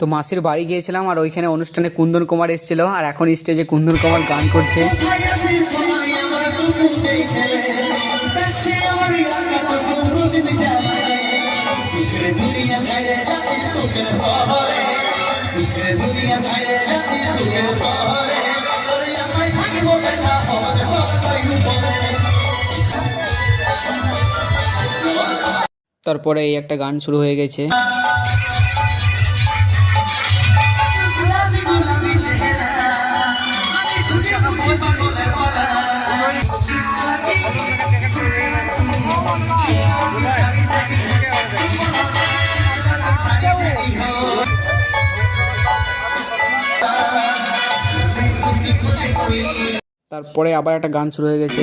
তো মাসির বাড়ি গিয়েছিলাম আর ওইখানে অনুষ্ঠানে কুন্দন কুমার এসেছিল আর এখন স্টেজে কুন্দন কুমার গান করছে। তারপরে এই একটা গান শুরু হয়ে গেছে। তারপরে আবার একটা গান শুরু হয়ে গেছে।